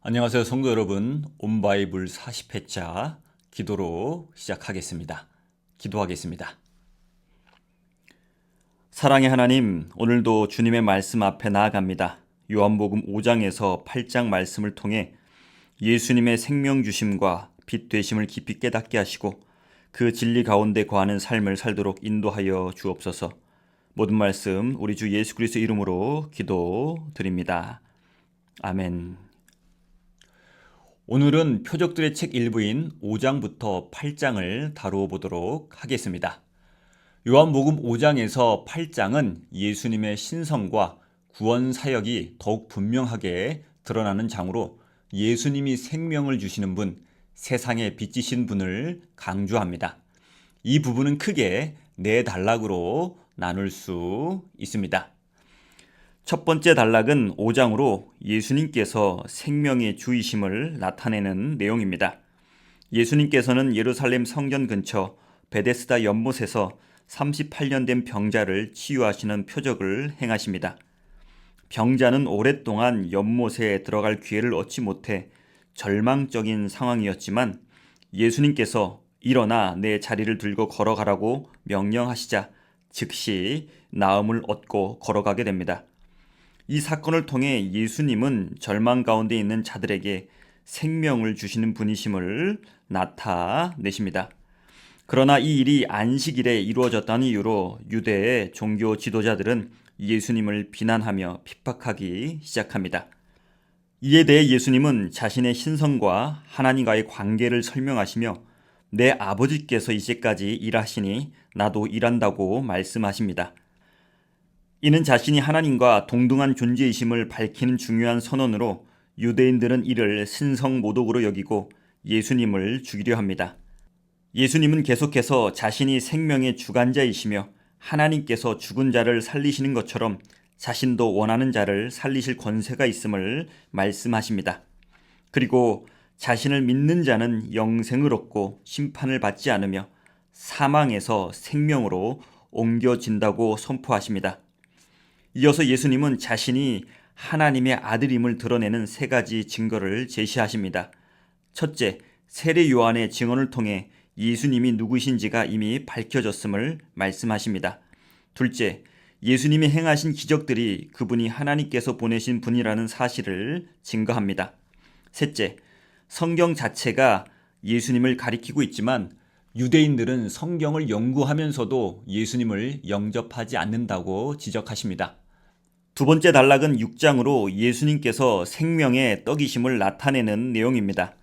안녕하세요, 성도 여러분. 온바이블 40회차 기도로 시작하겠습니다. 기도하겠습니다. 사랑의 하나님, 오늘도 주님의 말씀 앞에 나아갑니다. 요한복음 5장에서 8장 말씀을 통해 예수님의 생명 주심과 빛 되심을 깊이 깨닫게 하시고 그 진리 가운데 거하는 삶을 살도록 인도하여 주옵소서. 모든 말씀 우리 주 예수 그리스도 이름으로 기도드립니다. 아멘. 오늘은 표적들의 책 일부인 5장부터 8장을 다루어 보도록 하겠습니다. 요한복음 5장에서 8장은 예수님의 신성과 구원 사역이 더욱 분명하게 드러나는 장으로 예수님이 생명을 주시는 분, 세상의 빛이신 분을 강조합니다. 이 부분은 크게 네 단락으로 나눌 수 있습니다. 첫 번째 단락은 5장으로 예수님께서 생명의 주이심을 나타내는 내용입니다. 예수님께서는 예루살렘 성전 근처 베데스다 연못에서 38년 된 병자를 치유하시는 표적을 행하십니다. 병자는 오랫동안 연못에 들어갈 기회를 얻지 못해 절망적인 상황이었지만 예수님께서 일어나 내 자리를 들고 걸어가라고 명령하시자 즉시 나음을 얻고 걸어가게 됩니다. 이 사건을 통해 예수님은 절망 가운데 있는 자들에게 생명을 주시는 분이심을 나타내십니다. 그러나 이 일이 안식일에 이루어졌다는 이유로 유대의 종교 지도자들은 예수님을 비난하며 핍박하기 시작합니다. 이에 대해 예수님은 자신의 신성과 하나님과의 관계를 설명하시며 내 아버지께서 이제까지 일하시니 나도 일한다고 말씀하십니다. 이는 자신이 하나님과 동등한 존재이심을 밝히는 중요한 선언으로 유대인들은 이를 신성모독으로 여기고 예수님을 죽이려 합니다. 예수님은 계속해서 자신이 생명의 주관자이시며 하나님께서 죽은 자를 살리시는 것처럼 자신도 원하는 자를 살리실 권세가 있음을 말씀하십니다. 그리고 자신을 믿는 자는 영생을 얻고 심판을 받지 않으며 사망에서 생명으로 옮겨진다고 선포하십니다. 이어서 예수님은 자신이 하나님의 아들임을 드러내는 세 가지 증거를 제시하십니다. 첫째, 세례 요한의 증언을 통해 예수님이 누구신지가 이미 밝혀졌음을 말씀하십니다. 둘째, 예수님이 행하신 기적들이 그분이 하나님께서 보내신 분이라는 사실을 증거합니다. 셋째, 성경 자체가 예수님을 가리키고 있지만 유대인들은 성경을 연구하면서도 예수님을 영접하지 않는다고 지적하십니다. 두 번째 단락은 6장으로 예수님께서 생명의 떡이심을 나타내는 내용입니다.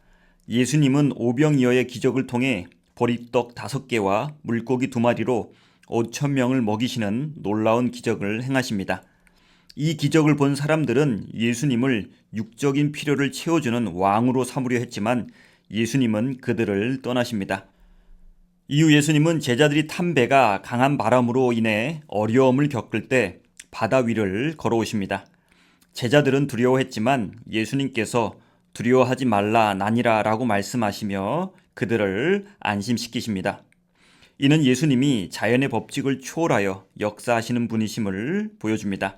예수님은 오병이어의 기적을 통해 보리떡 5개와 물고기 2마리로 5,000명을 먹이시는 놀라운 기적을 행하십니다. 이 기적을 본 사람들은 예수님을 육적인 필요를 채워주는 왕으로 삼으려 했지만 예수님은 그들을 떠나십니다. 이후 예수님은 제자들이 탄 배가 강한 바람으로 인해 어려움을 겪을 때 바다 위를 걸어오십니다. 제자들은 두려워했지만 예수님께서 두려워하지 말라 나니라 라고 말씀하시며 그들을 안심시키십니다. 이는 예수님이 자연의 법칙을 초월하여 역사하시는 분이심을 보여줍니다.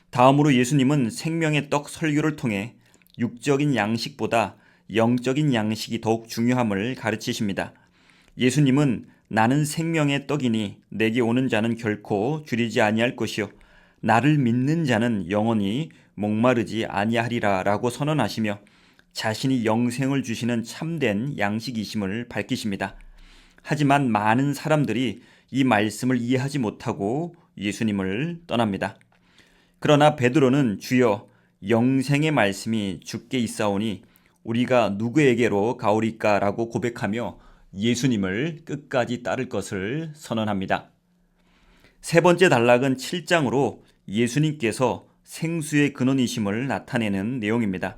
다음으로 예수님은 생명의 떡 설교를 통해 육적인 양식보다 영적인 양식이 더욱 중요함을 가르치십니다. 예수님은 나는 생명의 떡이니 내게 오는 자는 결코 줄이지 아니할 것이요 나를 믿는 자는 영원히 목마르지 아니하리라 라고 선언하시며 자신이 영생을 주시는 참된 양식이심을 밝히십니다. 하지만 많은 사람들이 이 말씀을 이해하지 못하고 예수님을 떠납니다. 그러나 베드로는 주여 영생의 말씀이 주께 있사오니 우리가 누구에게로 가오리까 라고 고백하며 예수님을 끝까지 따를 것을 선언합니다. 세 번째 단락은 7장으로 예수님께서 생수의 근원이심을 나타내는 내용입니다.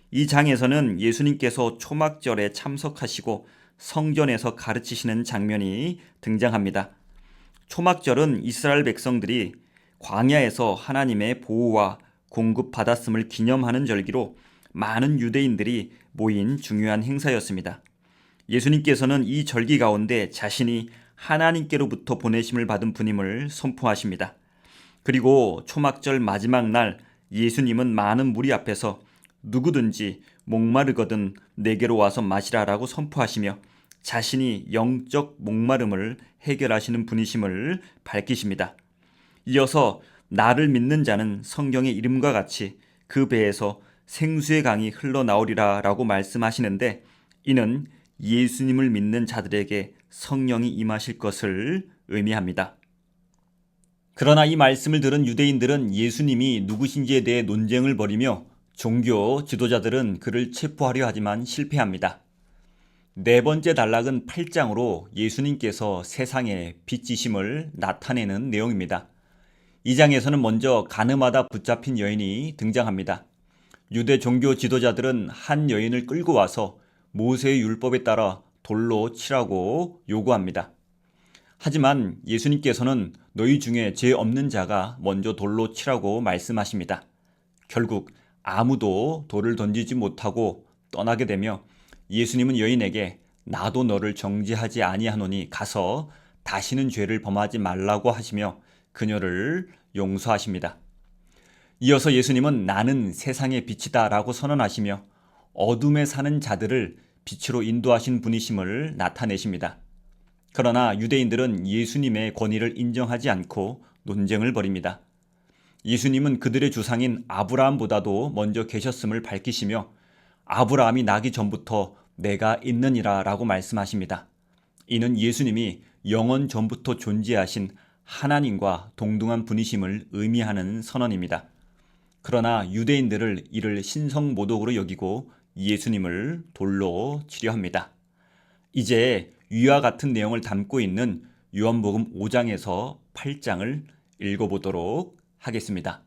이 장에서는 예수님께서 초막절에 참석하시고 성전에서 가르치시는 장면이 등장합니다. 초막절은 이스라엘 백성들이 광야에서 하나님의 보호와 공급받았음을 기념하는 절기로 많은 유대인들이 모인 중요한 행사였습니다. 예수님께서는 이 절기 가운데 자신이 하나님께로부터 보내심을 받은 분임을 선포하십니다. 그리고 초막절 마지막 날 예수님은 많은 무리 앞에서 누구든지 목마르거든 내게로 와서 마시라라고 선포하시며 자신이 영적 목마름을 해결하시는 분이심을 밝히십니다. 이어서 나를 믿는 자는 성경의 이름과 같이 그 배에서 생수의 강이 흘러나오리라 라고 말씀하시는데, 이는 예수님을 믿는 자들에게 성령이 임하실 것을 의미합니다. 그러나 이 말씀을 들은 유대인들은 예수님이 누구신지에 대해 논쟁을 벌이며 종교 지도자들은 그를 체포하려 하지만 실패합니다. 네 번째 단락은 8장으로 예수님께서 세상의 빛이심을 나타내는 내용입니다. 이 장에서는 먼저 가늠하다 붙잡힌 여인이 등장합니다. 유대 종교 지도자들은 한 여인을 끌고 와서 모세의 율법에 따라 돌로 치라고 요구합니다. 하지만 예수님께서는 너희 중에 죄 없는 자가 먼저 돌로 치라고 말씀하십니다. 결국 아무도 돌을 던지지 못하고 떠나게 되며 예수님은 여인에게 나도 너를 정죄하지 아니하노니 가서 다시는 죄를 범하지 말라고 하시며 그녀를 용서하십니다. 이어서 예수님은 나는 세상의 빛이다 라고 선언하시며 어둠에 사는 자들을 빛으로 인도하신 분이심을 나타내십니다. 그러나 유대인들은 예수님의 권위를 인정하지 않고 논쟁을 벌입니다. 예수님은 그들의 주상인 아브라함보다도 먼저 계셨음을 밝히시며 아브라함이 나기 전부터 내가 있느니라 라고 말씀하십니다. 이는 예수님이 영원 전부터 존재하신 하나님과 동등한 분이심을 의미하는 선언입니다. 그러나 유대인들을 이를 신성모독으로 여기고 예수님을 돌로 치려 합니다. 이제 위와 같은 내용을 담고 있는 요한복음 5장에서 8장을 읽어보도록 하겠습니다.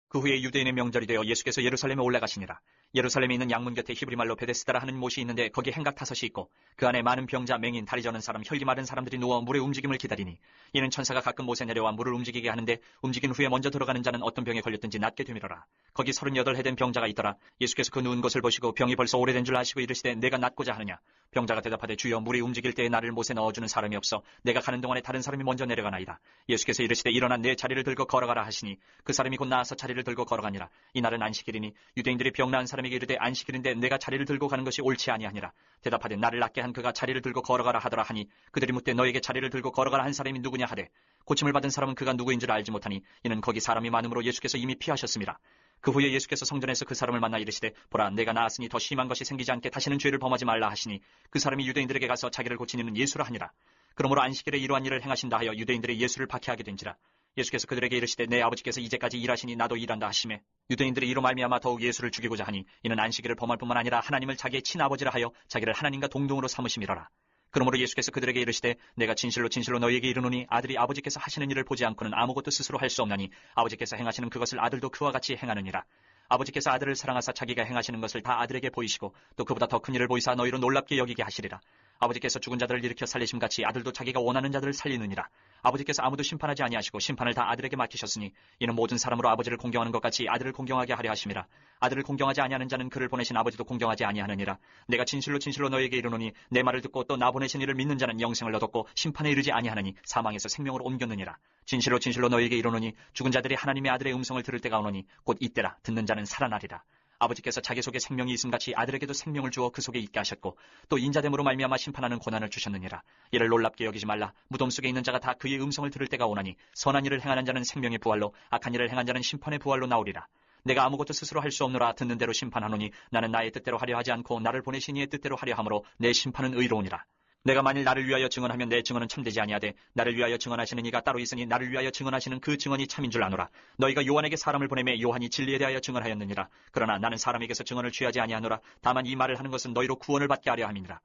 그 후에 유대인의 명절이 되어 예수께서 예루살렘에 올라가시니라. 예루살렘에 있는 양문 곁에 히브리말로 베데스다라 하는 못이 있는데 거기 행각타섯이 있고 그 안에 많은 병자, 맹인, 다리 저는 사람, 혈기 마른 사람들이 누워 물의 움직임을 기다리니 이는 천사가 가끔 못에 내려와 물을 움직이게 하는데 움직인 후에 먼저 들어가는 자는 어떤 병에 걸렸든지 낫게 되밀어라. 거기 38해 된 병자가 있더라. 예수께서 그 누운 것을 보시고 병이 벌써 오래된 줄 아시고 이르시되 내가 낫고자 하느냐. 병자가 대답하되 주여 물이 움직일 때에 나를 못에 넣어주는 사람이 없어 내가 가는 동안에 다른 사람이 먼저 내려가나이다. 예수께서 이르시되 일어나 내 자리를 들고 걸어가라 하시니 그 사람이 곧 나아서 자리를 들고 걸어가니라. 이날은 안식일이니 유대인들이 병 나은 사람에게 이르되 안식일인데 내가 자리를 들고 가는 것이 옳지 아니하니라. 대답하되 나를 낫게 한 그가 자리를 들고 걸어가라 하더라 하니 그들이 묻되 너에게 자리를 들고 걸어가라 한 사람이 누구냐 하되 고침을 받은 사람은 그가 누구인 줄 알지 못하니 이는 거기 사람이 많음으로 예수께서 이미 피하셨습니다. 그 후에 예수께서 성전에서 그 사람을 만나 이르시되 보라 내가 나았으니 더 심한 것이 생기지 않게 다시는 죄를 범하지 말라 하시니 그 사람이 유대인들에게 가서 자기를 고친 이는 예수라 하니라. 그러므로 안식일에 이러한 일을 행하신다 하여 유대인들이 예수를 박해하게 된지라. 예수께서 그들에게 이르시되 내 아버지께서 이제까지 일하시니 나도 일한다 하시매 유대인들이 이로 말미암아 더욱 예수를 죽이고자 하니 이는 안식일을 범할 뿐만 아니라 하나님을 자기의 친아버지라 하여 자기를 하나님과 동등으로 삼으심이로라. 그러므로 예수께서 그들에게 이르시되 내가 진실로 진실로 너희에게 이르노니 아들이 아버지께서 하시는 일을 보지 않고는 아무것도 스스로 할 수 없나니 아버지께서 행하시는 그것을 아들도 그와 같이 행하느니라. 아버지께서 아들을 사랑하사 자기가 행하시는 것을 다 아들에게 보이시고 또 그보다 더 큰 일을 보이사 너희로 놀랍게 여기게 하시리라. 아버지께서 죽은 자들을 일으켜 살리심같이 아들도 자기가 원하는 자들을 살리느니라. 아버지께서 아무도 심판하지 아니하시고 심판을 다 아들에게 맡기셨으니 이는 모든 사람으로 아버지를 공경하는 것 같이 아들을 공경하게 하려 하심이라. 아들을 공경하지 아니하는 자는 그를 보내신 아버지도 공경하지 아니하느니라. 내가 진실로 진실로 너희에게 이르노니 내 말을 듣고 또 나 보내신 이를 믿는 자는 영생을 얻었고 심판에 이르지 아니하느니 사망에서 생명으로 옮겼느니라. 진실로 진실로 너희에게 이르노니 죽은 자들이 하나님의 아들의 음성을 들을 때가 오노니 곧 이때라. 듣는 자는 살아나리라. 아버지께서 자기 속에 생명이 있음같이 아들에게도 생명을 주어 그 속에 있게 하셨고 또 인자됨으로 말미암아 심판하는 고난을 주셨느니라. 이를 놀랍게 여기지 말라. 무덤 속에 있는 자가 다 그의 음성을 들을 때가 오나니 선한 일을 행하는 자는 생명의 부활로 악한 일을 행한 자는 심판의 부활로 나오리라. 내가 아무것도 스스로 할 수 없노라. 듣는 대로 심판하노니 나는 나의 뜻대로 하려 하지 않고 나를 보내신 이의 뜻대로 하려 함으로 내 심판은 의로우니라. 내가 만일 나를 위하여 증언하면 내 증언은 참되지 아니하되 나를 위하여 증언하시는 이가 따로 있으니 나를 위하여 증언하시는 그 증언이 참인 줄 아노라. 너희가 요한에게 사람을 보내매 요한이 진리에 대하여 증언하였느니라. 그러나 나는 사람에게서 증언을 취하지 아니하노라. 다만 이 말을 하는 것은 너희로 구원을 받게 하려 함이니라.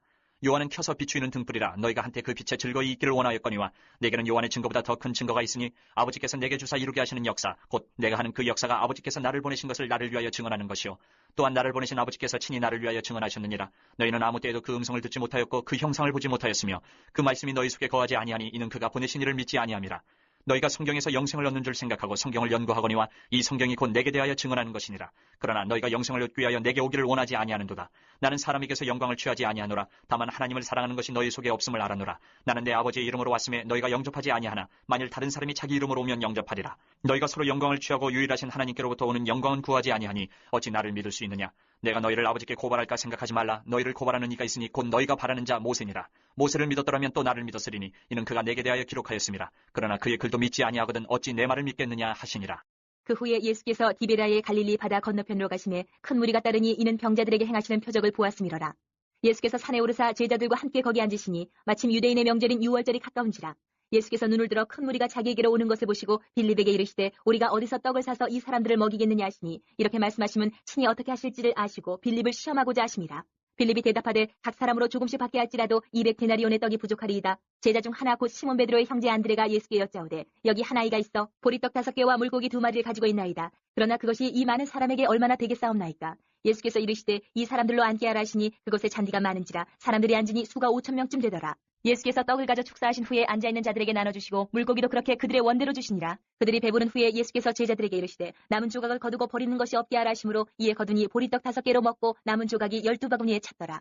요한은 켜서 비추이는 등불이라. 너희가 한때 그 빛에 즐거이 있기를 원하였거니와 내게는 요한의 증거보다 더 큰 증거가 있으니 아버지께서 내게 주사 이루게 하시는 역사 곧 내가 하는 그 역사가 아버지께서 나를 보내신 것을 나를 위하여 증언하는 것이요 또한 나를 보내신 아버지께서 친히 나를 위하여 증언하셨느니라. 너희는 아무 때에도 그 음성을 듣지 못하였고 그 형상을 보지 못하였으며 그 말씀이 너희 속에 거하지 아니하니 이는 그가 보내신 이를 믿지 아니함이라. 너희가 성경에서 영생을 얻는 줄 생각하고 성경을 연구하거니와 이 성경이 곧 내게 대하여 증언하는 것이니라. 그러나 너희가 영생을 얻기 위하여 내게 오기를 원하지 아니하는도다. 나는 사람에게서 영광을 취하지 아니하노라. 다만 하나님을 사랑하는 것이 너희 속에 없음을 알아노라. 나는 내 아버지의 이름으로 왔음에 너희가 영접하지 아니하나 만일 다른 사람이 자기 이름으로 오면 영접하리라. 너희가 서로 영광을 취하고 유일하신 하나님께로부터 오는 영광은 구하지 아니하니 어찌 나를 믿을 수 있느냐. 내가 너희를 아버지께 고발할까 생각하지 말라. 너희를 고발하는 이가 있으니 곧 너희가 바라는 자 모세니라. 모세를 믿었더라면 또 나를 믿었으리니 이는 그가 내게 대하여 기록하였음이라. 그러나 그의 글도 믿지 아니하거든 어찌 내 말을 믿겠느냐 하시니라. 그 후에 예수께서 디베라의 갈릴리 바다 건너편으로 가시매 큰 무리가 따르니 이는 병자들에게 행하시는 표적을 보았음이로라. 예수께서 산에 오르사 제자들과 함께 거기 앉으시니 마침 유대인의 명절인 유월절이 가까운지라. 예수께서 눈을 들어 큰 무리가 자기에게로 오는 것을 보시고 빌립에게 이르시되 우리가 어디서 떡을 사서 이 사람들을 먹이겠느냐 하시니 이렇게 말씀하시면 친히 어떻게 하실지를 아시고 빌립을 시험하고자 하심이라. 빌립이 대답하되 각 사람으로 조금씩 받게 할지라도 200데나리온의 떡이 부족하리이다. 제자 중 하나 곧 시몬 베드로의 형제 안드레가 예수께 여짜오되 여기 한 아이가 있어 보리떡 5개와 물고기 2마리를 가지고 있나이다. 그러나 그것이 이 많은 사람에게 얼마나 되겠사옵나이까. 예수께서 이르시되 이 사람들로 앉게 하라 하시니 그곳에 잔디가 많은지라 사람들이 앉으니 수가 5,000명쯤 되더라. 예수께서 떡을 가져 축사하신 후에 앉아있는 자들에게 나눠주시고 물고기도 그렇게 그들의 원대로 주시니라. 그들이 배부른 후에 예수께서 제자들에게 이르시되 남은 조각을 거두고 버리는 것이 없게 하라 하시므로 이에 거두니 보리떡 5개로 먹고 남은 조각이 12바구니에 찼더라.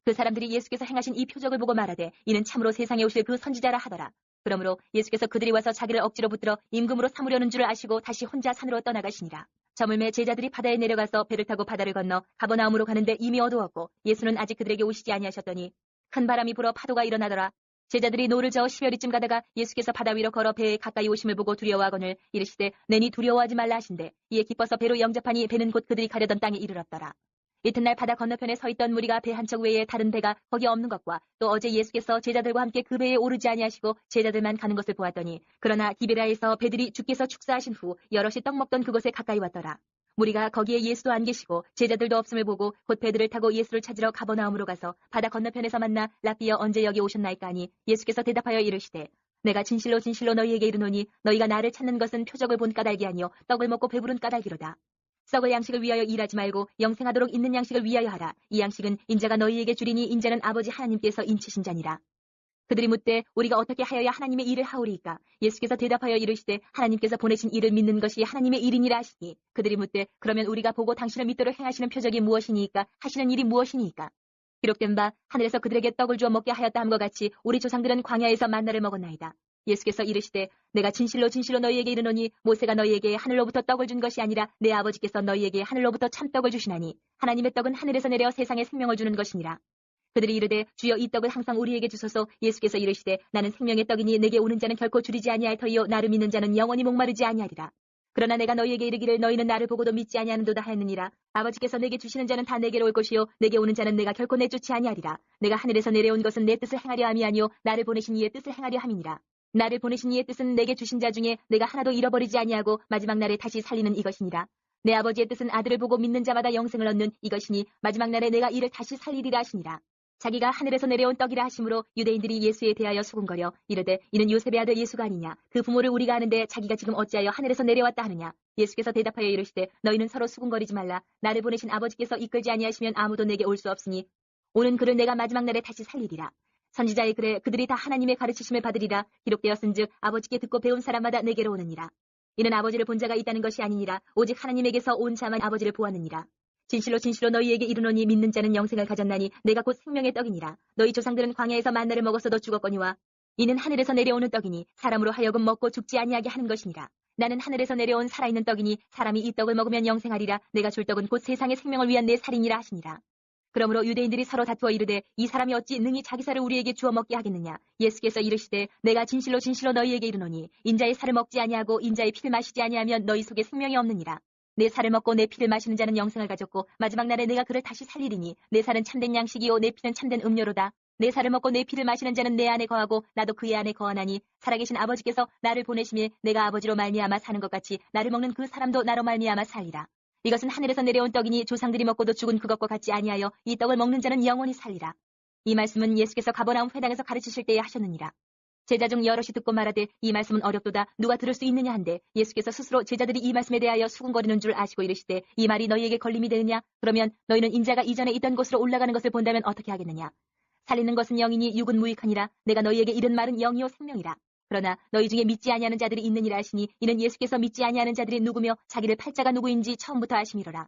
그 사람들이 예수께서 행하신 이 표적을 보고 말하되 이는 참으로 세상에 오실 그 선지자라 하더라. 그러므로 예수께서 그들이 와서 자기를 억지로 붙들어 임금으로 삼으려는 줄을 아시고 다시 혼자 산으로 떠나가시니라. 저물매 제자들이 바다에 내려가서 배를 타고 바다를 건너 가버나움으로 가는데 이미 어두웠고 예수는 아직 그들에게 오시지 아니하셨더니 큰 바람이 불어 파도가 일어나더라. 제자들이 노를 저어 10여리쯤 가다가 예수께서 바다 위로 걸어 배에 가까이 오심을 보고 두려워하거늘 이르시되 내니 두려워하지 말라 하신대 이에 기뻐서 배로 영접하니 배는 곧 그들이 가려던 땅에 이르렀더라. 이튿날 바다 건너편에 서 있던 무리가 배 한 척 외에 다른 배가 거기 없는 것과 또 어제 예수께서 제자들과 함께 그 배에 오르지 아니하시고 제자들만 가는 것을 보았더니 그러나 디베라에서 배들이 주께서 축사하신 후 여럿이 떡 먹던 그곳에 가까이 왔더라. 무리가 거기에 예수도 안 계시고 제자들도 없음을 보고 곧 배들을 타고 예수를 찾으러 가버나움으로 가서 바다 건너편에서 만나 랍비여 언제 여기 오셨나이까 하니 예수께서 대답하여 이르시되 내가 진실로 진실로 너희에게 이르노니 너희가 나를 찾는 것은 표적을 본 까닭이 아니요 떡을 먹고 배부른 까닭이로다. 썩을 양식을 위하여 일하지 말고 영생하도록 있는 양식을 위하여 하라. 이 양식은 인자가 너희에게 주리니 인자는 아버지 하나님께서 인치신 자니라. 그들이 묻되 우리가 어떻게 하여야 하나님의 일을 하오리이까. 예수께서 대답하여 이르시되 하나님께서 보내신 일을 믿는 것이 하나님의 일이니라 하시니 그들이 묻되 그러면 우리가 보고 당신을 믿도록 행하시는 표적이 무엇이니이까 하시는 일이 무엇이니이까. 기록된 바 하늘에서 그들에게 떡을 주어 먹게 하였다 함과 같이 우리 조상들은 광야에서 만나를 먹었나이다. 예수께서 이르시되 내가 진실로 진실로 너희에게 이르노니 모세가 너희에게 하늘로부터 떡을 준 것이 아니라 내 아버지께서 너희에게 하늘로부터 참떡을 주시나니 하나님의 떡은 하늘에서 내려 세상에 생명을 주는 것이니라. 그들이 이르되 주여 이 떡을 항상 우리에게 주소서. 예수께서 이르시되 나는 생명의 떡이니 내게 오는 자는 결코 줄이지 아니할 터이요 나를 믿는 자는 영원히 목마르지 아니하리라. 그러나 내가 너희에게 이르기를 너희는 나를 보고도 믿지 아니하는도다 하였느니라. 아버지께서 내게 주시는 자는 다 내게로 올 것이요 내게 오는 자는 내가 결코 내쫓지 아니하리라. 내가 하늘에서 내려온 것은 내 뜻을 행하려 함이 아니요 나를 보내신 이의 뜻을 행하려 함이니라. 나를 보내신 이의 뜻은 내게 주신 자 중에 내가 하나도 잃어버리지 아니하고 마지막 날에 다시 살리는 이것이니라. 내 아버지의 뜻은 아들을 보고 믿는 자마다 영생을 얻는 이것이니 마지막 날에 내가 이를 다시 살리리라 하시니라. 자기가 하늘에서 내려온 떡이라 하심으로 유대인들이 예수에 대하여 수군거려 이르되 이는 요셉의 아들 예수가 아니냐. 그 부모를 우리가 아는데 자기가 지금 어찌하여 하늘에서 내려왔다 하느냐. 예수께서 대답하여 이르시되 너희는 서로 수군거리지 말라. 나를 보내신 아버지께서 이끌지 아니하시면 아무도 내게 올 수 없으니 오는 그를 내가 마지막 날에 다시 살리리라. 선지자의 글에 그들이 다 하나님의 가르치심을 받으리라. 기록되었은즉 아버지께 듣고 배운 사람마다 내게로 오느니라. 이는 아버지를 본 자가 있다는 것이 아니니라. 오직 하나님에게서 온 자만 아버지를 보았느니라. 진실로 진실로 너희에게 이르노니 믿는 자는 영생을 가졌나니 내가 곧 생명의 떡이니라. 너희 조상들은 광야에서 만나를 먹었어도 죽었거니와 이는 하늘에서 내려오는 떡이니 사람으로 하여금 먹고 죽지 아니하게 하는 것이니라. 나는 하늘에서 내려온 살아있는 떡이니 사람이 이 떡을 먹으면 영생하리라. 내가 줄 떡은 곧 세상의 생명을 위한 내 살이니라 하시니라. 그러므로 유대인들이 서로 다투어 이르되 이 사람이 어찌 능히 자기 살을 우리에게 주어 먹게 하겠느냐. 예수께서 이르시되 내가 진실로 진실로 너희에게 이르노니 인자의 살을 먹지 아니하고 인자의 피를 마시지 아니하면 너희 속에 생명이 없느니라. 내 살을 먹고 내 피를 마시는 자는 영생을 가졌고 마지막 날에 내가 그를 다시 살리리니 내 살은 참된 양식이요 내 피는 참된 음료로다. 내 살을 먹고 내 피를 마시는 자는 내 안에 거하고 나도 그의 안에 거하나니 살아계신 아버지께서 나를 보내심에 내가 아버지로 말미암아 사는 것 같이 나를 먹는 그 사람도 나로 말미암아 살리라. 이것은 하늘에서 내려온 떡이니 조상들이 먹고도 죽은 그것과 같지 아니하여 이 떡을 먹는 자는 영원히 살리라. 이 말씀은 예수께서 가버나움 회당에서 가르치실 때에 하셨느니라. 제자 중 여럿이 듣고 말하되 이 말씀은 어렵도다. 누가 들을 수 있느냐 한데 예수께서 스스로 제자들이 이 말씀에 대하여 수군거리는 줄 아시고 이르시되 이 말이 너희에게 걸림이 되느냐. 그러면 너희는 인자가 이전에 있던 곳으로 올라가는 것을 본다면 어떻게 하겠느냐. 살리는 것은 영이니 육은 무익하니라. 내가 너희에게 이른 말은 영이요 생명이라. 그러나 너희 중에 믿지 아니하는 자들이 있느니라 하시니 이는 예수께서 믿지 아니하는 자들이 누구며 자기를 팔자가 누구인지 처음부터 아심이로라.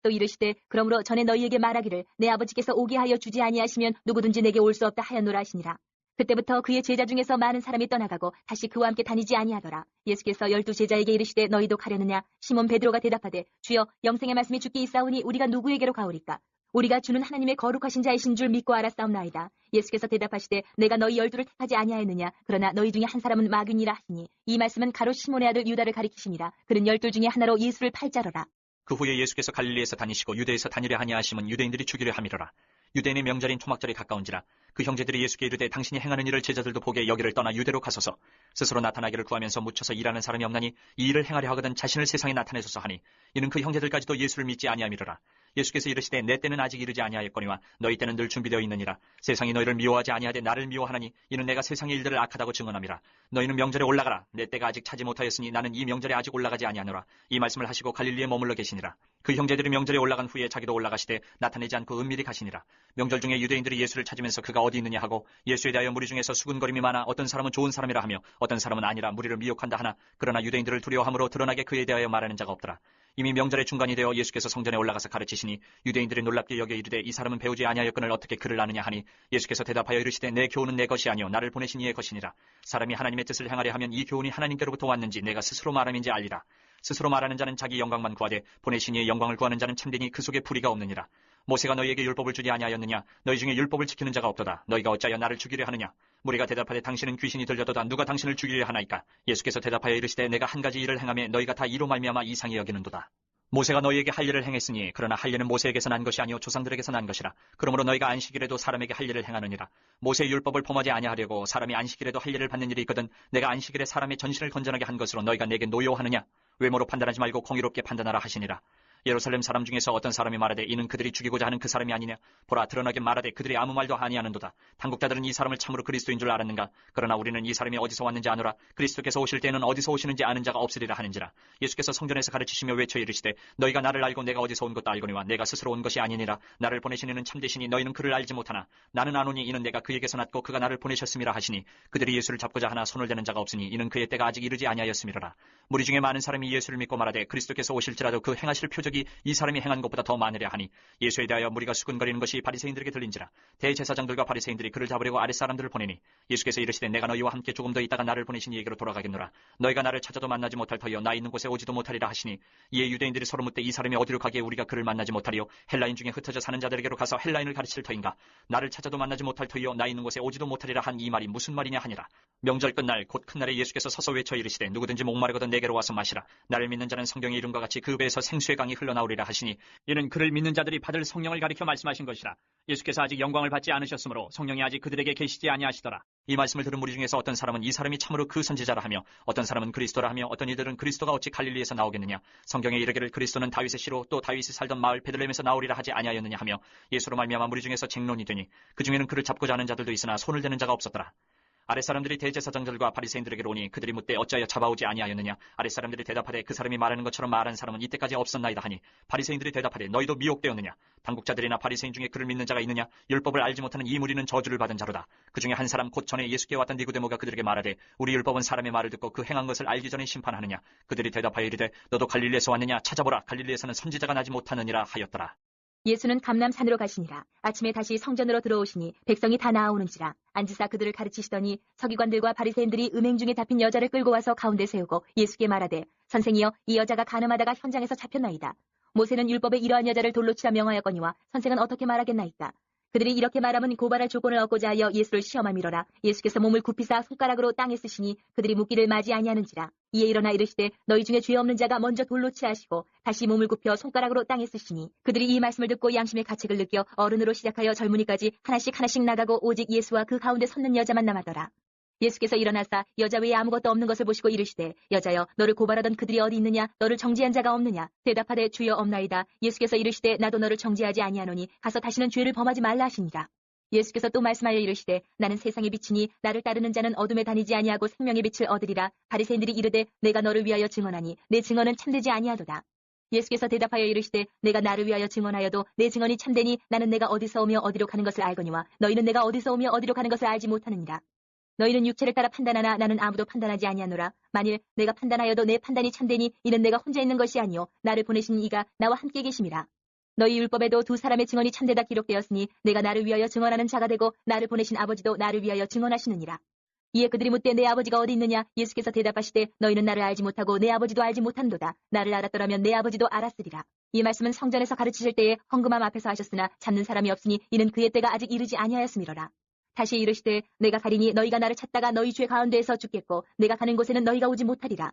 또 이르시되 그러므로 전에 너희에게 말하기를 내 아버지께서 오게 하여 주지 아니하시면 누구든지 내게 올 수 없다 하였노라 하시니라. 그때부터 그의 제자 중에서 많은 사람이 떠나가고 다시 그와 함께 다니지 아니하더라. 예수께서 12제자에게 이르시되 너희도 가려느냐? 시몬 베드로가 대답하되 주여 영생의 말씀이 주께 있사오니 우리가 누구에게로 가오리까? 우리가 주는 하나님의 거룩하신 자이신 줄 믿고 알았사옵나이다. 예수께서 대답하시되 내가 너희 12를 택하지 아니하였느냐? 그러나 너희 중에 한 사람은 마귀니라 하시니 이 말씀은 가롯 시몬의 아들 유다를 가리키심이라. 그는 12 중에 하나로 예수를 팔자로라. 그 후에 예수께서 갈릴리에서 다니시고 유대에서 다니려 하냐하심은 유대인들이 죽이려 함이로라. 유대인의 명절인 초막절이 가까운지라 그 형제들이 예수께 이르되 당신이 행하는 일을 제자들도 보게 여기를 떠나 유대로 가소서. 스스로 나타나기를 구하면서 묻혀서 일하는 사람이 없나니 이 일을 행하려 하거든 자신을 세상에 나타내소서 하니 이는 그 형제들까지도 예수를 믿지 아니함이로라. 예수께서 이르시되 내 때는 아직 이르지 아니하였거니와 너희 때는 늘 준비되어 있느니라. 세상이 너희를 미워하지 아니하되 나를 미워하나니 이는 내가 세상의 일들을 악하다고 증언함이라. 너희는 명절에 올라가라. 내 때가 아직 차지 못하였으니 나는 이 명절에 아직 올라가지 아니하노라. 이 말씀을 하시고 갈릴리에 머물러 계시니라. 그 형제들이 명절에 올라간 후에 자기도 올라가시되 나타내지 않고 은밀히 가시니라. 명절 중에 유대인들이 예수를 찾으면서 그가 어디 있느냐 하고 예수에 대하여 무리 중에서 수군거림이 많아 어떤 사람은 좋은 사람이라 하며 어떤 사람은 아니라 무리를 미혹한다 하나 그러나 유대인들을 두려워함으로 드러나게 그에 대하여 말하는 자가 없더라. 이미 명절의 중간이 되어 예수께서 성전에 올라가서 가르치시니 유대인들이 놀랍게 여겨 이르되 이 사람은 배우지 아니하였거늘 어떻게 그를 아느냐 하니 예수께서 대답하여 이르시되 내 교훈은 내 것이 아니요 나를 보내신 이의 것이니라. 사람이 하나님의 뜻을 행하려 하면 이 교훈이 하나님께로부터 왔는지 내가 스스로 말함인지 알리라. 스스로 말하는 자는 자기 영광만 구하되 보내신 이의 영광을 구하는 자는 참되니 그 속에 불의가 없느니라. 모세가 너희에게 율법을 주지 아니하였느냐? 너희 중에 율법을 지키는 자가 없도다. 너희가 어찌하여 나를 죽이려 하느냐? 무리가 대답하되 당신은 귀신이 들려도다 누가 당신을 죽이려 하나이까? 예수께서 대답하여 이르시되 내가 한 가지 일을 행하며 너희가 다 이로 말미암아 이상히 여기는도다. 모세가 너희에게 할 일을 행했으니 그러나 할 일은 모세에게서 난 것이 아니요 조상들에게서 난 것이라. 그러므로 너희가 안식일에도 사람에게 할 일을 행하느니라. 모세의 율법을 범하지 아니하려고 사람이 안식일에도 할 일을 받는 일이 있거든 내가 안식일에 사람의 전신을 건전하게 한 것으로 너희가 내게 노여워하느냐? 외모로 판단하지 말고 공의롭게 판단하라 하시니라. 예루살렘 사람 중에서 어떤 사람이 말하되 이는 그들이 죽이고자 하는 그 사람이 아니냐? 보라 드러나게 말하되 그들이 아무 말도 아니하는도다. 당국자들은 이 사람을 참으로 그리스도인 줄 알았는가? 그러나 우리는 이 사람이 어디서 왔는지 아노라. 그리스도께서 오실 때에는 어디서 오시는지 아는 자가 없으리라 하는지라. 예수께서 성전에서 가르치시며 외쳐 이르시되 너희가 나를 알고 내가 어디서 온 것도 알거니와 내가 스스로 온 것이 아니니라. 나를 보내신 이는 참되시니 너희는 그를 알지 못하나 나는 아노니 이는 내가 그에게서 났고 그가 나를 보내셨음이라 하시니 그들이 예수를 잡고자 하나 손을 대는 자가 없으니 이는 그의 때가 아직 이르지 아니하였음이로라. 무리 중에 많은 사람이 예수를 믿고 말하되 그리스도께서 오실지라도 그 행하실 표적이 이 사람이 행한 것보다 더 많으랴 하니 예수에 대하여 무리가 수군거리는 것이 바리새인들에게 들린지라. 대제사장들과 바리새인들이 그를 잡으려고 아랫사람들을 보내니 예수께서 이르시되 내가 너희와 함께 조금 더 있다가 나를 보내신 이에게로 돌아가겠노라. 너희가 나를 찾아도 만나지 못할 터이요 나 있는 곳에 오지도 못하리라 하시니 이에 유대인들이 서로 묻되 이 사람이 어디로 가기에 우리가 그를 만나지 못하리요 헬라인 중에 흩어져 사는 자들에게로 가서 헬라인을 가르칠 터인가? 나를 찾아도 만나지 못할 터이요 나 있는 곳에 오지도 못하리라 한 이 말이 무슨 말이냐 하니라. 명절 끝날 곧 큰 날에 예수께서 서서 외쳐 이르시되 누구든지 목마르거든 내게로 와서 마시라. 나를 믿는 자는 성경의 이름과 같이 그 배에서 생수의 강이 흘러나오리라 하시니 이는 그를 믿는 자들이 받을 성령을 가리켜 말씀하신 것이라. 예수께서 아직 영광을 받지 않으셨으므로 성령이 아직 그들에게 계시지 아니하시더라. 이 말씀을 들은 무리 중에서 어떤 사람은 이 사람이 참으로 그 선지자라 하며 어떤 사람은 그리스도라 하며 어떤 이들은 그리스도가 어찌 갈릴리에서 나오겠느냐? 성경에 이르기를 그리스도는 다윗의 씨로 또 다윗이 살던 마을 베들레헴에서 나오리라 하지 아니하였느냐 하며 예수로 말미암아 무리 중에서 쟁론이 되니 그 중에는 그를 잡고자 하는 자들도 있으나 손을 대는 자가 없었더라. 아랫사람들이 대제사장들과 바리새인들에게로 오니 그들이 묻되 어찌하여 잡아오지 아니하였느냐? 아랫사람들이 대답하되 그 사람이 말하는 것처럼 말한 사람은 이때까지 없었나이다 하니 바리새인들이 대답하되 너희도 미혹되었느냐? 당국자들이나 바리새인 중에 그를 믿는 자가 있느냐? 율법을 알지 못하는 이 무리는 저주를 받은 자로다. 그 중에 한 사람 곧 전에 예수께 왔던 니고데모가 그들에게 말하되 우리 율법은 사람의 말을 듣고 그 행한 것을 알기 전에 심판하느냐? 그들이 대답하여 이르되 너도 갈릴리에서 왔느냐? 찾아보라. 갈릴리에서는 선지자가 나지 못하느니라 하였더라. 예수는 감람산으로 가시니라. 아침에 다시 성전으로 들어오시니 백성이 다 나아오는지라. 앉으사 그들을 가르치시더니 서기관들과 바리새인들이 음행 중에 잡힌 여자를 끌고 와서 가운데 세우고 예수께 말하되 선생이여 이 여자가 간음하다가 현장에서 잡혔나이다. 모세는 율법에 이러한 여자를 돌로 치라 명하였거니와 선생은 어떻게 말하겠나이까? 그들이 이렇게 말하면 고발할 조건을 얻고자 하여 예수를 시험함이로라. 예수께서 몸을 굽히사 손가락으로 땅에 쓰시니 그들이 묻기를 맞이 아니하는지라. 이에 일어나 이르시되 너희 중에 죄 없는 자가 먼저 돌로 치하시고 다시 몸을 굽혀 손가락으로 땅에 쓰시니 그들이 이 말씀을 듣고 양심의 가책을 느껴 어른으로 시작하여 젊은이까지 하나씩 나가고 오직 예수와 그 가운데 섰는 여자만 남았더라. 예수께서 일어나사 여자 외에 아무것도 없는 것을 보시고 이르시되 여자여 너를 고발하던 그들이 어디 있느냐? 너를 정죄한 자가 없느냐? 대답하되 주여 없나이다. 예수께서 이르시되 나도 너를 정죄하지 아니하노니 가서 다시는 죄를 범하지 말라 하시니라. 예수께서 또 말씀하여 이르시되 나는 세상의 빛이니 나를 따르는 자는 어둠에 다니지 아니하고 생명의 빛을 얻으리라. 바리새인들이 이르되 내가 너를 위하여 증언하니 내 증언은 참되지 아니하도다. 예수께서 대답하여 이르시되 내가 나를 위하여 증언하여도 내 증언이 참되니 나는 내가 어디서 오며 어디로 가는 것을 알거니와 너희는 내가 어디서 오며 어디로 가는 것을 알지 못하느니라. 너희는 육체를 따라 판단하나 나는 아무도 판단하지 아니하노라. 만일 내가 판단하여도 내 판단이 참되니 이는 내가 혼자 있는 것이 아니요 나를 보내신 이가 나와 함께 계심이라. 너희 율법에도 두 사람의 증언이 참되다 기록되었으니 내가 나를 위하여 증언하는 자가 되고 나를 보내신 아버지도 나를 위하여 증언하시느니라. 이에 그들이 묻되 내 아버지가 어디 있느냐? 예수께서 대답하시되 너희는 나를 알지 못하고 내 아버지도 알지 못한도다. 나를 알았더라면 내 아버지도 알았으리라. 이 말씀은 성전에서 가르치실 때에 헌금함 앞에서 하셨으나 잡는 사람이 없으니 이는 그의 때가 아직 이르지 아니하였음이로라. 다시 이르시되 내가 가리니 너희가 나를 찾다가 너희 죄 가운데에서 죽겠고 내가 가는 곳에는 너희가 오지 못하리라.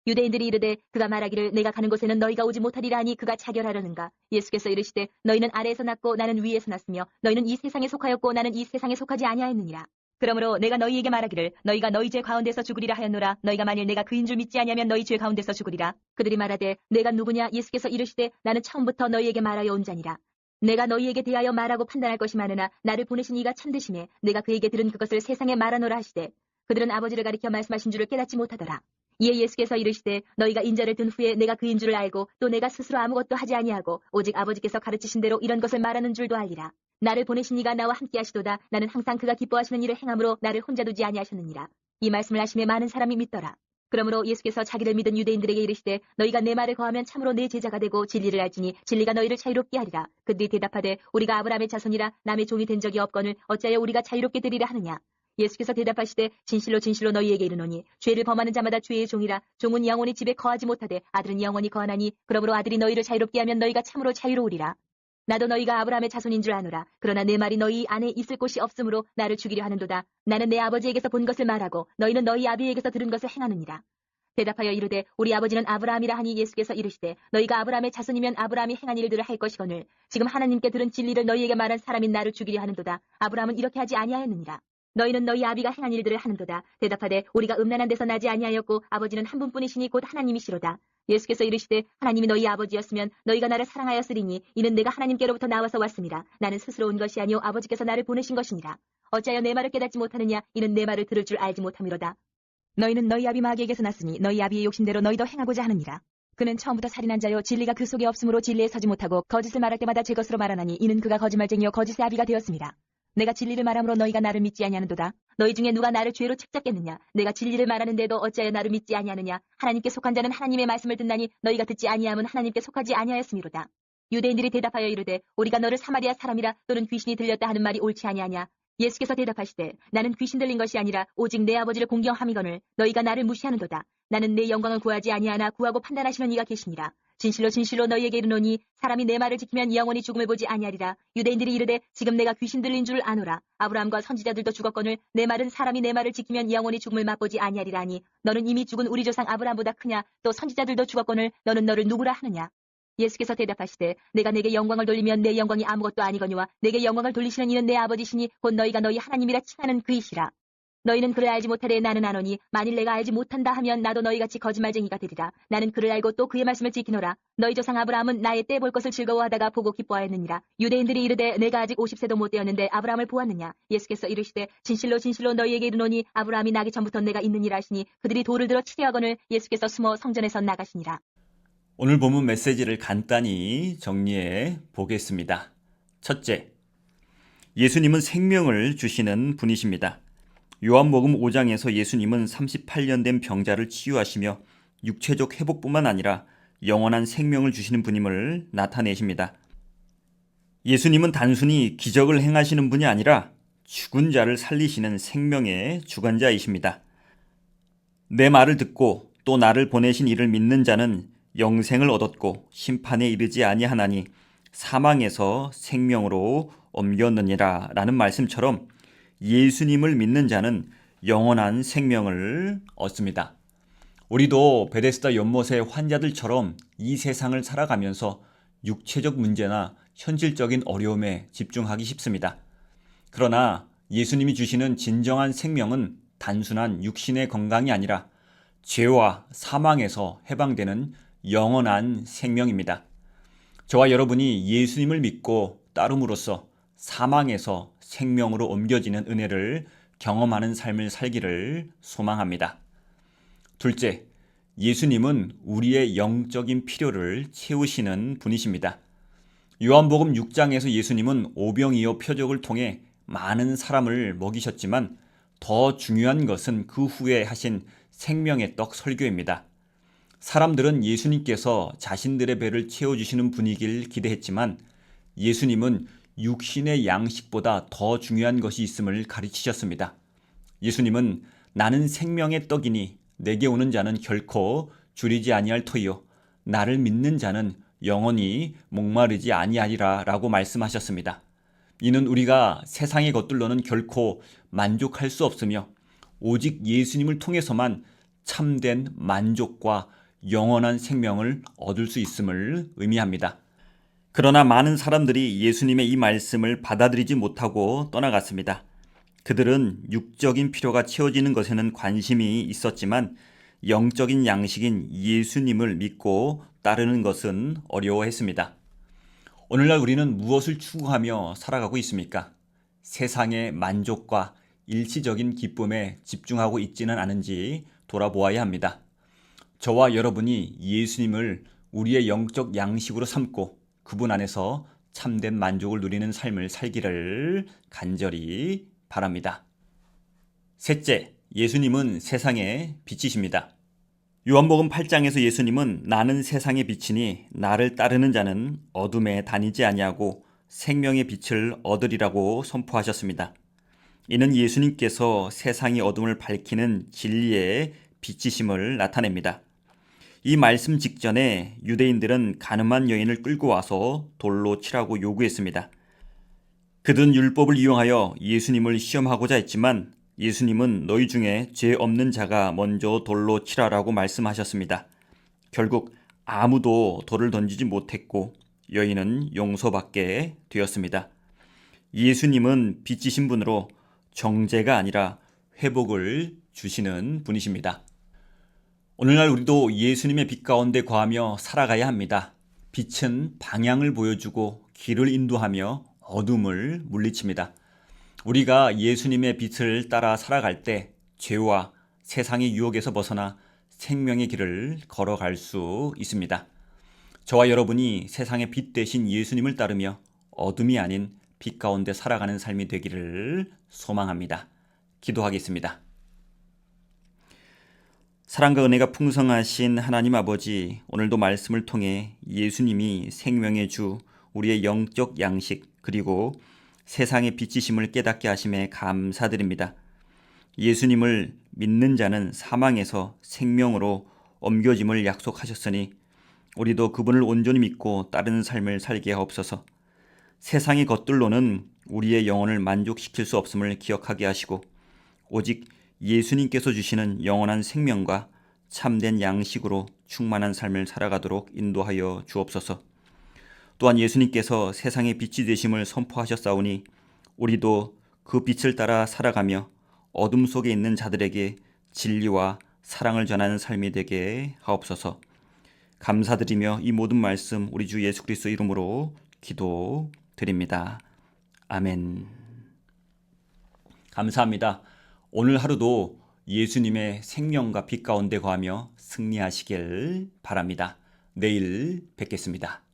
유대인들이 이르되 그가 말하기를 내가 가는 곳에는 너희가 오지 못하리라 하니 그가 자결하려는가. 예수께서 이르시되 너희는 아래에서 났고 나는 위에서 났으며 너희는 이 세상에 속하였고 나는 이 세상에 속하지 아니하였느니라. 그러므로 내가 너희에게 말하기를 너희가 너희 죄 가운데서 죽으리라 하였노라. 너희가 만일 내가 그인 줄 믿지 아니하면 너희 죄 가운데서 죽으리라. 그들이 말하되 내가 누구냐? 예수께서 이르시되 나는 처음부터 너희에게 말하여 온 자니라. 내가 너희에게 대하여 말하고 판단할 것이 많으나 나를 보내신 이가 참되심에 내가 그에게 들은 그것을 세상에 말하노라 하시되 그들은 아버지를 가리켜 말씀하신 줄을 깨닫지 못하더라. 이에 예수께서 이르시되 너희가 인자를 든 후에 내가 그인 줄을 알고 또 내가 스스로 아무것도 하지 아니하고 오직 아버지께서 가르치신 대로 이런 것을 말하는 줄도 알리라. 나를 보내신 이가 나와 함께 하시도다. 나는 항상 그가 기뻐하시는 일을 행함으로 나를 혼자 두지 아니하셨느니라. 이 말씀을 하심에 많은 사람이 믿더라. 그러므로 예수께서 자기를 믿은 유대인들에게 이르시되 너희가 내 말을 거하면 참으로 내 제자가 되고 진리를 알지니 진리가 너희를 자유롭게 하리라. 그들이 대답하되 우리가 아브라함의 자손이라 남의 종이 된 적이 없거늘 어찌하여 우리가 자유롭게 되리라 하느냐. 예수께서 대답하시되 진실로 진실로 너희에게 이르노니 죄를 범하는 자마다 죄의 종이라. 종은 영원히 집에 거하지 못하되 아들은 영원히 거하나니 그러므로 아들이 너희를 자유롭게 하면 너희가 참으로 자유로우리라. 나도 너희가 아브라함의 자손인 줄 아노라. 그러나 내 말이 너희 안에 있을 곳이 없으므로 나를 죽이려 하는도다. 나는 내 아버지에게서 본 것을 말하고 너희는 너희 아비에게서 들은 것을 행하느니라. 대답하여 이르되 우리 아버지는 아브라함이라 하니 예수께서 이르시되 너희가 아브라함의 자손이면 아브라함이 행한 일들을 할 것이거늘 지금 하나님께 들은 진리를 너희에게 말한 사람인 나를 죽이려 하는도다. 아브라함은 이렇게 하지 아니하였느니라. 너희는 너희 아비가 행한 일들을 하는도다. 대답하되 우리가 음란한 데서 나지 아니하였고 아버지는 한 분뿐이시니 곧 하나님이시로다. 예수께서 이르시되 하나님이 너희 아버지였으면 너희가 나를 사랑하였으리니 이는 내가 하나님께로부터 나와서 왔습니다. 나는 스스로 온 것이 아니오 아버지께서 나를 보내신 것이니라. 어찌하여 내 말을 깨닫지 못하느냐? 이는 내 말을 들을 줄 알지 못함이로다. 너희는 너희 아비 마귀에게서 났으니 너희 아비의 욕심대로 너희도 행하고자 하느니라. 그는 처음부터 살인한 자요 진리가 그 속에 없으므로 진리에 서지 못하고 거짓을 말할 때마다 제 것으로 말하나니 이는 그가 거짓말쟁이요 거짓의 아비가 되었습니다. 내가 진리를 말함으로 너희가 나를 믿지 아니하는도다. 너희 중에 누가 나를 죄로 책잡겠느냐? 내가 진리를 말하는데도 어찌하여 나를 믿지 아니하느냐? 하나님께 속한 자는 하나님의 말씀을 듣나니 너희가 듣지 아니함은 하나님께 속하지 아니하였음이로다. 유대인들이 대답하여 이르되 우리가 너를 사마리아 사람이라 또는 귀신이 들렸다 하는 말이 옳지 아니하냐? 예수께서 대답하시되 나는 귀신 들린 것이 아니라 오직 내 아버지를 공경함이거늘 너희가 나를 무시하는도다. 나는 내 영광을 구하지 아니하나 구하고 판단하시는 이가 계시니라. 진실로 진실로 너희에게 이르노니 사람이 내 말을 지키면 영원히 죽음을 보지 아니하리라. 유대인들이 이르되 지금 내가 귀신 들린 줄 아노라. 아브라함과 선지자들도 죽었거늘 내 말은 사람이 내 말을 지키면 영원히 죽음을 맛보지 아니하리라 하니 너는 이미 죽은 우리 조상 아브라함보다 크냐? 또 선지자들도 죽었거늘 너는 너를 누구라 하느냐? 예수께서 대답하시되 내가 내게 영광을 돌리면 내 영광이 아무것도 아니거니와 내게 영광을 돌리시는 이는 내 아버지시니 곧 너희가 너희 하나님이라 칭하는 그이시라. 너희는 그를 알지 못하되 나는 아노니 만일 내가 알지 못한다 하면 나도 너희같이 거짓말쟁이가 되리라. 나는 그를 알고 또 그의 말씀을 지키노라. 너희 조상 아브라함은 나의 때 볼 것을 즐거워하다가 보고 기뻐하였느니라. 유대인들이 이르되 내가 아직 50세도 못 되었는데 아브라함을 보았느냐? 예수께서 이르시되 진실로 진실로 너희에게 이르노니 아브라함이 나기 전부터 내가 있느니라 하시니 그들이 돌을 들어 치려하거늘 예수께서 숨어 성전에서 나가시니라. 오늘 본문 메시지를 간단히 정리해 보겠습니다. 첫째, 예수님은 생명을 주시는 분이십니다. 요한복음 5장에서 예수님은 38년 된 병자를 치유하시며 육체적 회복뿐만 아니라 영원한 생명을 주시는 분임을 나타내십니다. 예수님은 단순히 기적을 행하시는 분이 아니라 죽은 자를 살리시는 생명의 주관자이십니다. 내 말을 듣고 또 나를 보내신 이를 믿는 자는 영생을 얻었고 심판에 이르지 아니하나니 사망에서 생명으로 옮겼느니라 라는 말씀처럼 예수님을 믿는 자는 영원한 생명을 얻습니다. 우리도 베데스다 연못의 환자들처럼 이 세상을 살아가면서 육체적 문제나 현실적인 어려움에 집중하기 쉽습니다. 그러나 예수님이 주시는 진정한 생명은 단순한 육신의 건강이 아니라 죄와 사망에서 해방되는 영원한 생명입니다. 저와 여러분이 예수님을 믿고 따름으로써 사망에서 생명으로 옮겨지는 은혜를 경험하는 삶을 살기를 소망합니다. 둘째, 예수님은 우리의 영적인 필요를 채우시는 분이십니다. 요한복음 6장에서 예수님은 오병이어 표적을 통해 많은 사람을 먹이셨지만 더 중요한 것은 그 후에 하신 생명의 떡 설교입니다. 사람들은 예수님께서 자신들의 배를 채워주시는 분이길 기대했지만 예수님은 육신의 양식보다 더 중요한 것이 있음을 가르치셨습니다. 예수님은 나는 생명의 떡이니 내게 오는 자는 결코 줄이지 아니할 터이요 나를 믿는 자는 영원히 목마르지 아니하리라 라고 말씀하셨습니다. 이는 우리가 세상의 것들로는 결코 만족할 수 없으며 오직 예수님을 통해서만 참된 만족과 영원한 생명을 얻을 수 있음을 의미합니다. 그러나 많은 사람들이 예수님의 이 말씀을 받아들이지 못하고 떠나갔습니다. 그들은 육적인 필요가 채워지는 것에는 관심이 있었지만 영적인 양식인 예수님을 믿고 따르는 것은 어려워했습니다. 오늘날 우리는 무엇을 추구하며 살아가고 있습니까? 세상의 만족과 일시적인 기쁨에 집중하고 있지는 않은지 돌아보아야 합니다. 저와 여러분이 예수님을 우리의 영적 양식으로 삼고 그분 안에서 참된 만족을 누리는 삶을 살기를 간절히 바랍니다. 셋째, 예수님은 세상의 빛이십니다. 요한복음 8장에서 예수님은 나는 세상의 빛이니 나를 따르는 자는 어둠에 다니지 아니하고 생명의 빛을 얻으리라고 선포하셨습니다. 이는 예수님께서 세상의 어둠을 밝히는 진리의 빛이심을 나타냅니다. 이 말씀 직전에 유대인들은 가늠한 여인을 끌고 와서 돌로 치라고 요구했습니다. 그들은 율법을 이용하여 예수님을 시험하고자 했지만 예수님은 너희 중에 죄 없는 자가 먼저 돌로 치라라고 말씀하셨습니다. 결국 아무도 돌을 던지지 못했고 여인은 용서받게 되었습니다. 예수님은 빛이신 분으로 정죄가 아니라 회복을 주시는 분이십니다. 오늘날 우리도 예수님의 빛 가운데 거하며 살아가야 합니다. 빛은 방향을 보여주고 길을 인도하며 어둠을 물리칩니다. 우리가 예수님의 빛을 따라 살아갈 때 죄와 세상의 유혹에서 벗어나 생명의 길을 걸어갈 수 있습니다. 저와 여러분이 세상의 빛 대신 예수님을 따르며 어둠이 아닌 빛 가운데 살아가는 삶이 되기를 소망합니다. 기도하겠습니다. 사랑과 은혜가 풍성하신 하나님 아버지, 오늘도 말씀을 통해 예수님이 생명의 주, 우리의 영적 양식, 그리고 세상의 빛이심을 깨닫게 하심에 감사드립니다. 예수님을 믿는 자는 사망에서 생명으로 옮겨짐을 약속하셨으니 우리도 그분을 온전히 믿고 따르는 삶을 살게 하옵소서. 세상의 것들로는 우리의 영혼을 만족시킬 수 없음을 기억하게 하시고 오직 예수님께서 주시는 영원한 생명과 참된 양식으로 충만한 삶을 살아가도록 인도하여 주옵소서. 또한 예수님께서 세상의 빛이 되심을 선포하셨사오니 우리도 그 빛을 따라 살아가며 어둠 속에 있는 자들에게 진리와 사랑을 전하는 삶이 되게 하옵소서. 감사드리며 이 모든 말씀 우리 주 예수 그리스도 이름으로 기도드립니다. 아멘. 감사합니다. 오늘 하루도 예수님의 생명과 빛 가운데 거하며 승리하시길 바랍니다. 내일 뵙겠습니다.